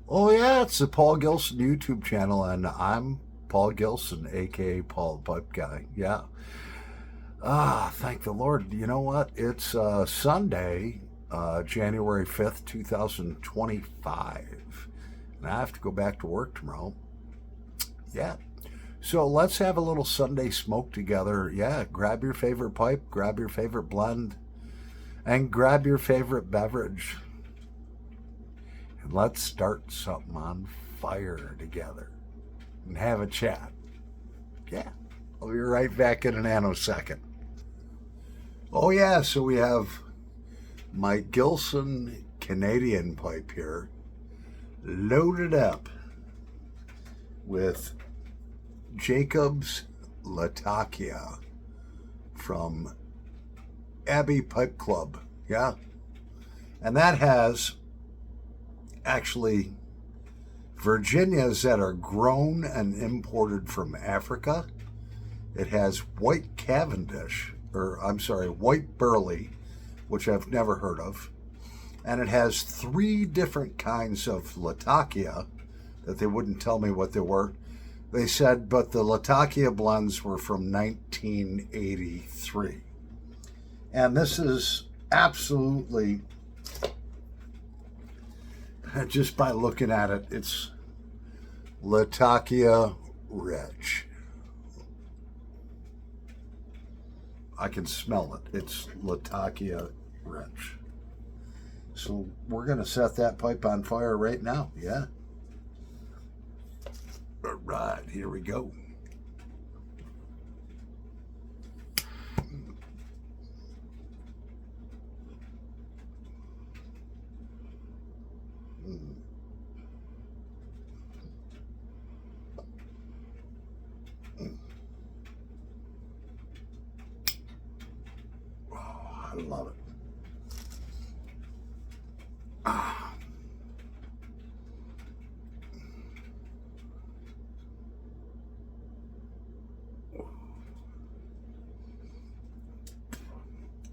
Oh yeah, it's the Paul Gilson YouTube channel, and I'm Paul Gilson, aka Paul the Pipe Guy. Yeah. Thank the Lord. You know what? It's Sunday, January 5th, 2025. And I have to go back to work tomorrow. Yeah. So let's have a little Sunday smoke together. Yeah, grab your favorite pipe, grab your favorite blend, and grab your favorite beverage. And let's start something on fire together and have a chat. Yeah. I'll be right back in a nanosecond. Oh, yeah. So we have my Gilson Canadian pipe here loaded up with Jacob's Latakia from Abbey Pipe Club. Yeah. And that has actually Virginias that are grown and imported from Africa. It has white Cavendish, or I'm sorry, white Burley, which I've never heard of. And it has three different kinds of Latakia that they wouldn't tell me what they were. They said, but the Latakia blends were from 1983. And this is absolutely, just by looking at it, it's Latakia rich. I can smell it. It's Latakia rich. So we're going to set that pipe on fire right now. Yeah. All right, here we go. Oh, I love it. Ah.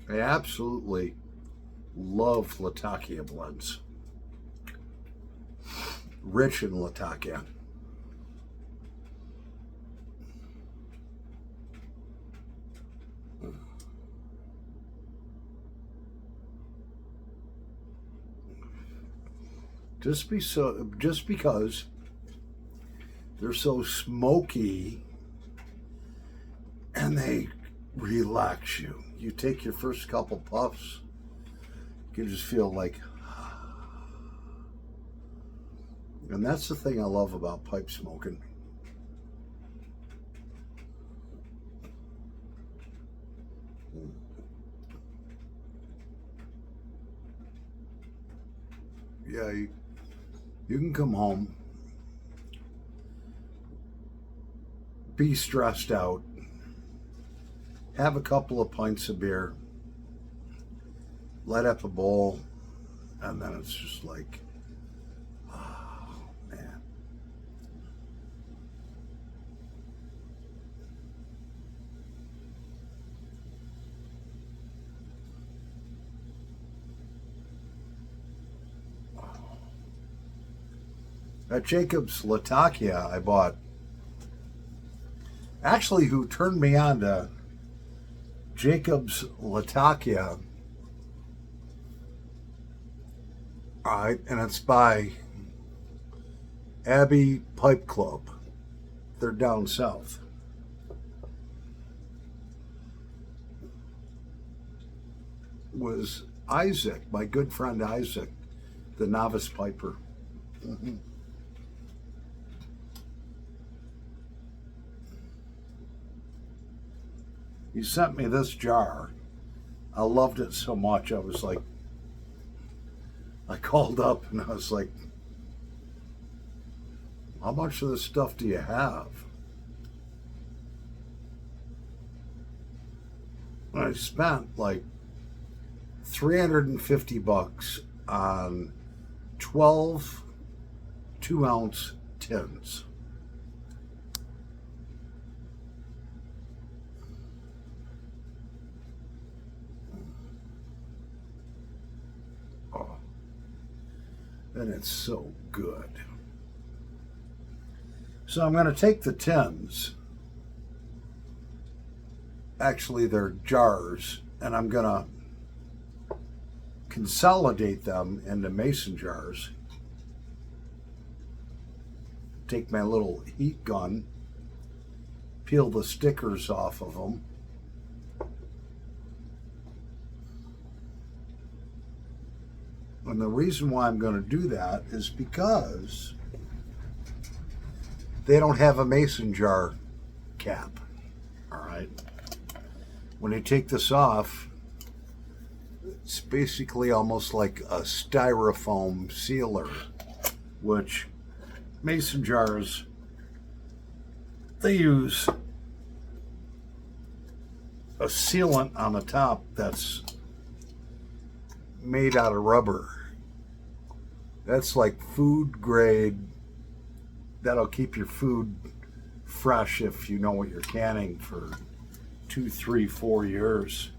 I absolutely love Latakia blends. Rich in Latakia. Just because they're so smoky and they relax you. You take your first couple puffs, you just feel like, and that's the thing I love about pipe smoking. Yeah, you can come home, be stressed out, have a couple of pints of beer, light up a bowl, and then it's just like, oh, man. At Jacob's Latakia, I bought, actually, who turned me on to Jacob's Latakia. All right, and it's by Abbey Pipe Club. They're down south. Was Isaac, my good friend Isaac, the novice piper. Mm-hmm. He sent me this jar. I loved it so much. I was like, I called up and I was like, how much of this stuff do you have? And I spent like $350 on 12 2-ounce tins. and it's so good. So I'm going to take the tins, actually they're jars, and I'm going to consolidate them into mason jars. Take my little heat gun, peel the stickers off of them. And the reason why I'm going to do that is because they don't have a mason jar cap. All right. When you take this off, it's basically almost like a styrofoam sealer, which mason jars, they use a sealant on the top that's made out of rubber. That's like food grade. That'll keep your food fresh if you know what you're canning for 2, 3, 4 years.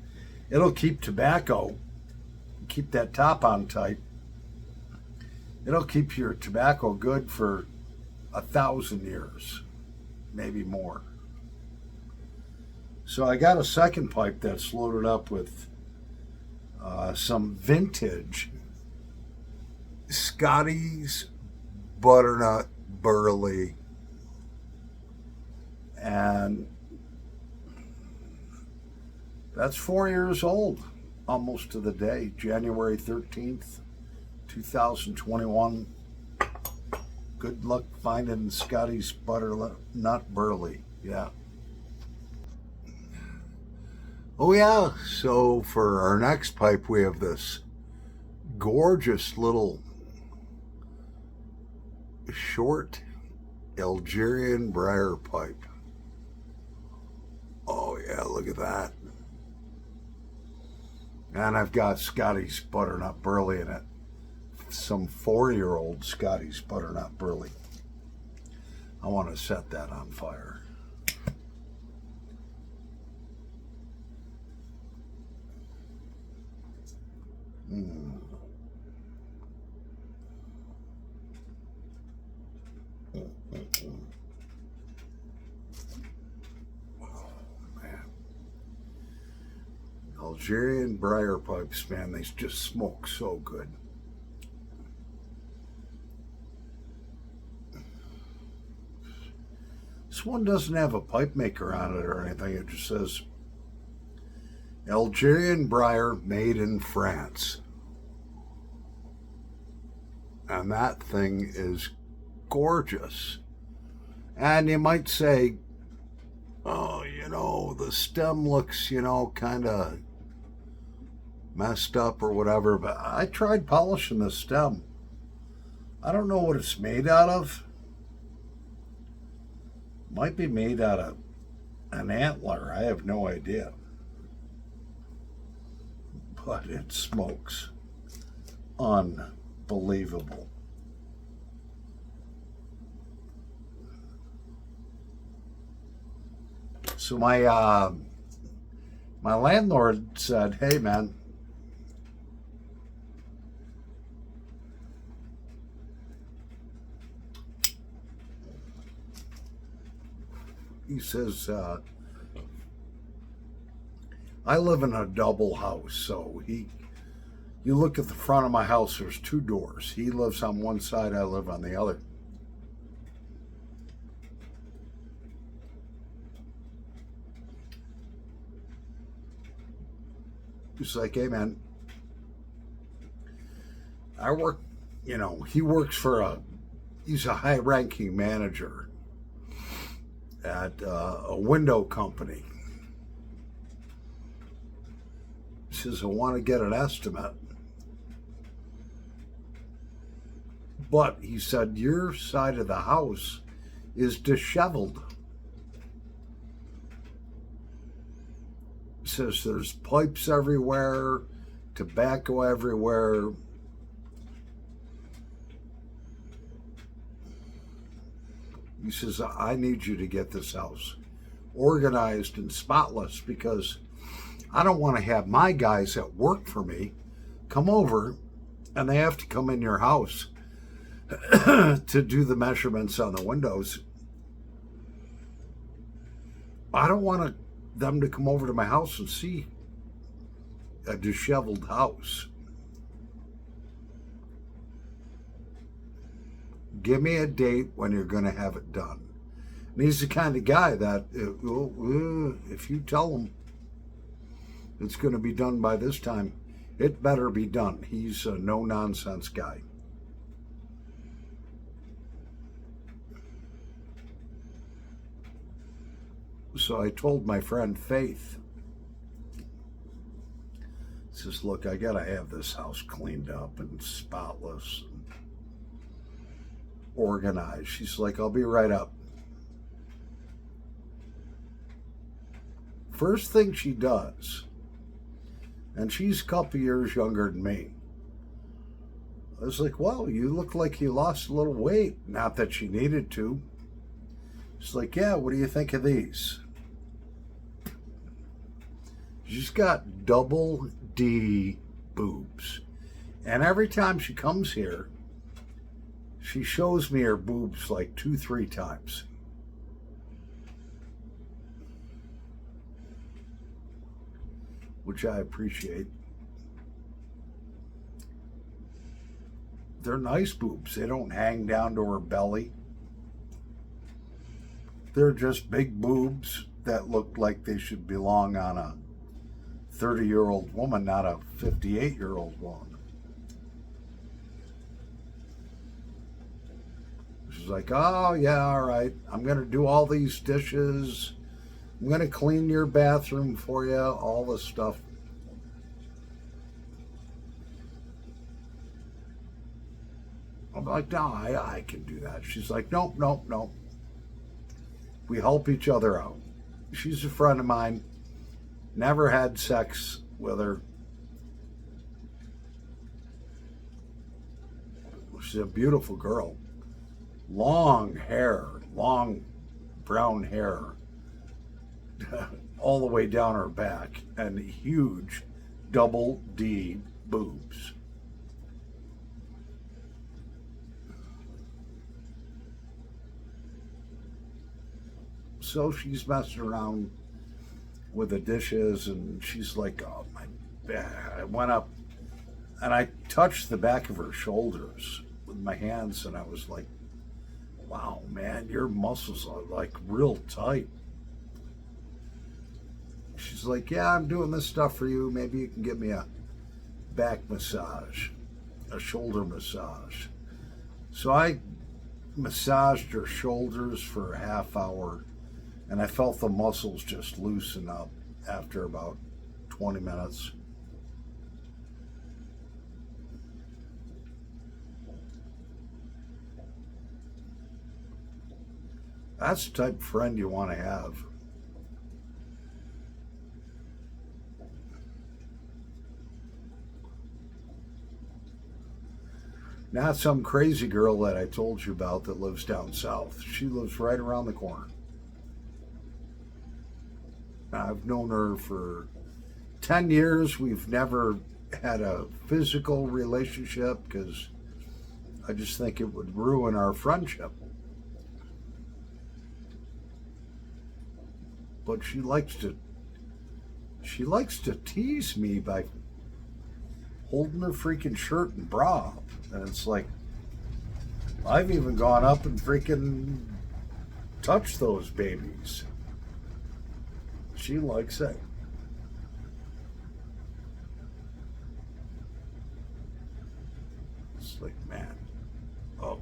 It'll keep tobacco, keep that top on tight. It'll keep your tobacco good for 1,000 years, maybe more. So I got a second pipe that's loaded up with some vintage Scotty's butternut burley, and that's 4 years old, almost to the day, January 13th, 2021. Good luck finding Scotty's butternut burley. Yeah. Oh yeah, so for our next pipe we have this gorgeous little short Algerian briar pipe. Oh yeah, look at that. And I've got Scotty's butternut burley in it. Some 4-year-old Scotty's butternut burley. I want to set that on fire. Oh, man. Algerian briar pipes, man, they just smoke so good. This one doesn't have a pipe maker on it or anything. It just says Algerian briar made in France. And that thing is gorgeous. And you might say, oh, you know, the stem looks, you know, kind of messed up or whatever. But I tried polishing the stem. I don't know what it's made out of. Might be made out of an antler. I have no idea. But it smokes. Unbelievable. So my landlord said, hey man, he says, I live in a double house, so you look at the front of my house, there's 2 doors. He lives on one side, I live on the other. He's like, hey man, I work, you know, he works for he's a high-ranking manager at a window company. He says, I want to get an estimate. But he said, your side of the house is disheveled. He says, there's pipes everywhere, tobacco everywhere. He says, I need you to get this house organized and spotless because I don't want to have my guys that work for me come over and they have to come in your house to do the measurements on the windows. I don't want them to come over to my house and see a disheveled house. Give me a date when you're going to have it done. And he's the kind of guy that if you tell him it's going to be done by this time, it better be done. He's a no-nonsense guy. So I told my friend Faith, says, look, I got to have this house cleaned up and spotless and organized. She's like, I'll be right up. First thing she does, and she's a couple years younger than me, I was like, well, you look like you lost a little weight. Not that she needed to. She's like, yeah, what do you think of these? She's got double D boobs. And every time she comes here, she shows me her boobs like 2-3 times. Which I appreciate. They're nice boobs. They don't hang down to her belly. They're just big boobs that look like they should belong on a 30-year-old woman, not a 58-year-old woman. She's like, oh, yeah, all right. I'm going to do all these dishes. I'm going to clean your bathroom for you, all this stuff. I'm like, no, I can do that. She's like, nope. We help each other out. She's a friend of mine. Never had sex with her. She's a beautiful girl. Long hair, long brown hair, all the way down her back, and huge double D boobs. So she's messing around with the dishes, and she's like, oh my, I went up and I touched the back of her shoulders with my hands, and I was like, wow, man, your muscles are like real tight. She's like, yeah, I'm doing this stuff for you. Maybe you can give me a back massage, a shoulder massage. So I massaged her shoulders for a half hour, and I felt the muscles just loosen up after about 20 minutes. That's the type of friend you want to have. Not some crazy girl that I told you about that lives down south. She lives right around the corner. I've known her for 10 years. We've never had a physical relationship because I just think it would ruin our friendship. But she likes to tease me by holding her freaking shirt and bra up. And it's like, I've even gone up and freaking touched those babies. She likes it. It's like, man, oh,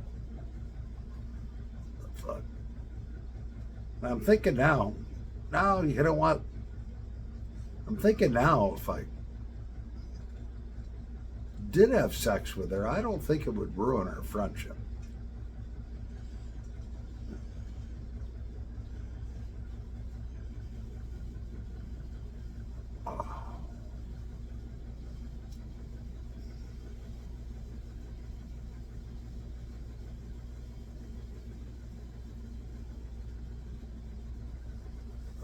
the fuck. And I'm thinking now, you know what? I'm thinking now, if I did have sex with her, I don't think it would ruin our friendship.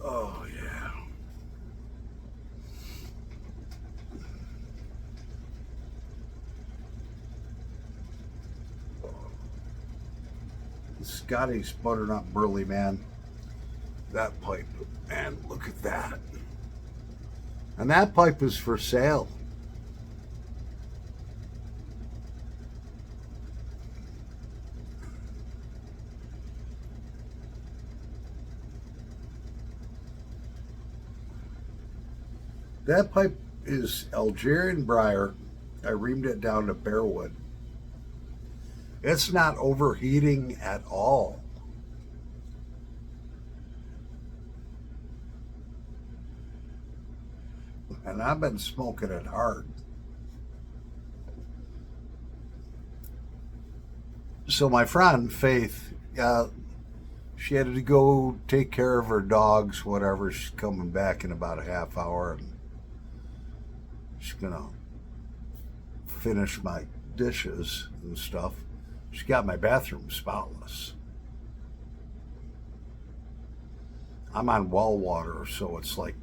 Oh, yeah. Scotty's Butternut Burley, man. That pipe, and look at that. And that pipe is for sale. That pipe is Algerian briar. I reamed it down to bare wood. It's not overheating at all. And I've been smoking it hard. So my friend, Faith, she had to go take care of her dogs, whatever. She's coming back in about a half hour. And she's going to finish my dishes and stuff. She got my bathroom spotless. I'm on well water, so it's like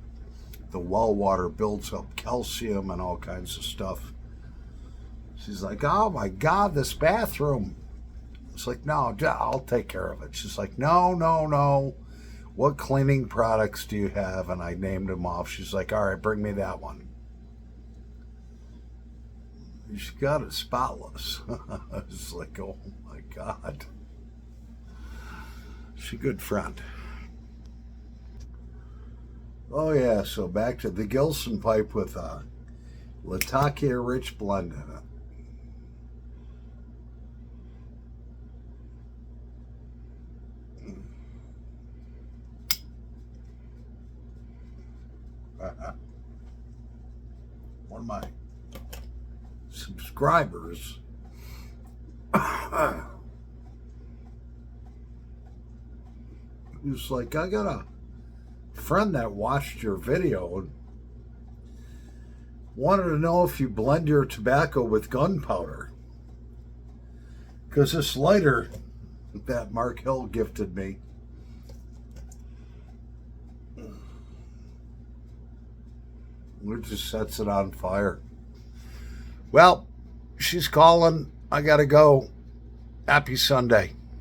the well water builds up calcium and all kinds of stuff. She's like, oh my God, this bathroom. It's like, no, I'll take care of it. She's like, no. What cleaning products do you have? And I named them off. She's like, all right, bring me that one. She got it spotless. I was like, oh my God. She's a good friend. Oh yeah, so back to the Gilson pipe with a Latakia Rich blend in it. One of my subscribers who's like, I got a friend that watched your video and wanted to know if you blend your tobacco with gunpowder, because this lighter that Mark Hill gifted me, it just sets it on fire. Well, she's calling. I gotta go. Happy Sunday.